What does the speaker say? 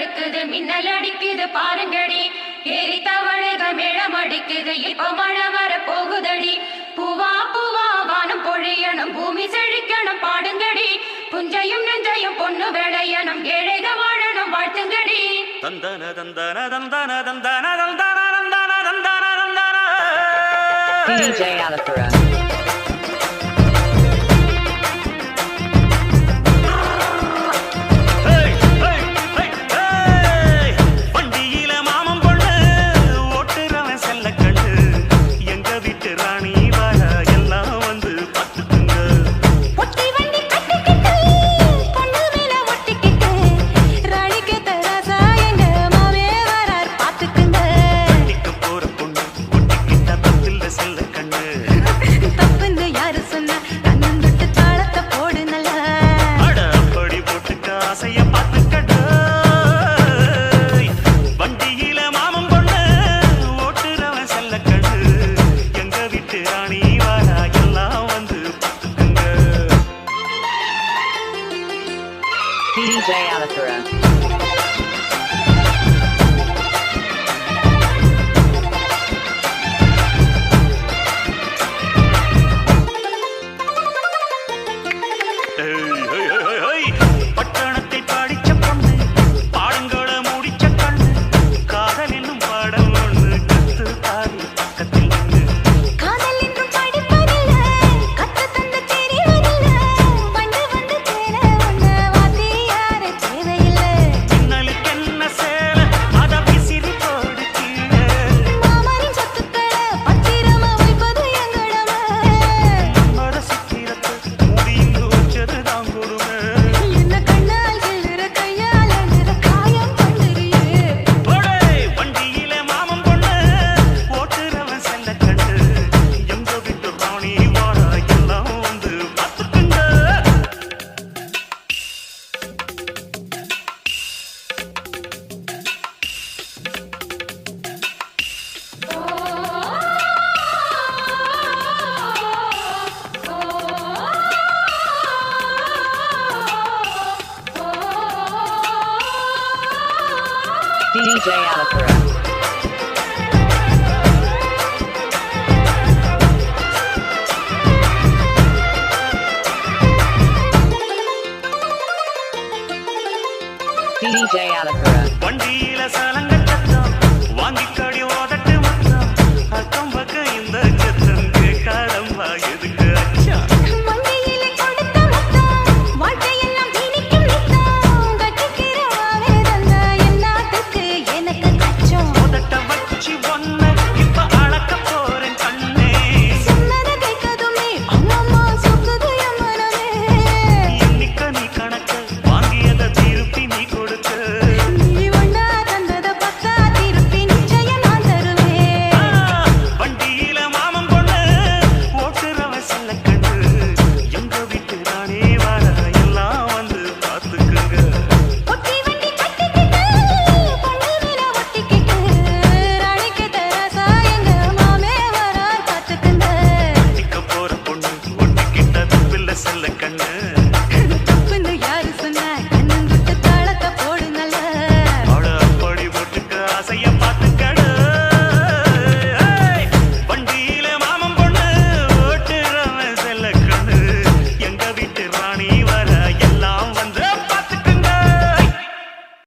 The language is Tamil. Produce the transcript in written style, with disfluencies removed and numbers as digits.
தடுக்குது மின்னல் அடிக்குது பாருங்கடி ஏறி தவளைகள் மேளம் அடிக்குது இப்ப மழை வர போகுதடி பூவா பூவா வானம் பொழியணும் பூமி செழிக்கணும் பாடுங்கடி புஞ்சையும் நெஞ்சையும் பொண்ணு விளையணும் ஏழைக வாழணும் வாழ்த்துங்கடி தந்தன தந்தன தந்தன தந்தன தந்தன தந்தன தந்தன தந்தன DJ Alapura. DJ Alapura. பட்டணத்தை படிச்ச பொண்ணு பாடங்கள முடிச்ச கண்ணு காதல் என்னும் பாடல் ஒண்ணு கத்து தாரி பக்கத்தில் நின்று காதல் என்றும் படிப்பதில்ல கத்து தந்து தெரிவதில்ல வந்து வந்து தேர ஒண்ணு வாத்தியார தேவையில்லை பின்னலுக்கு என்ன சேல அத விசிறி போடு கீழே மாமனின் சொத்துக்களை பத்திரமா வைப்பது எங்கடமை நம்மட சித்திரத்தை முடிந்து வச்சது தான் கொடுமை என்ன கண்ணால் கிள்ளுற கையால நிற காயம் கொண்டுறியே போடே வண்டியில மாமன் பொண்ணு ஓட்டுறவன் செல்ல கண்டு எங்க விட்டு ராணி வாடா எல்லாம் வந்து பார்த்துக்குங்க DJ Alapura. DJ Alapura.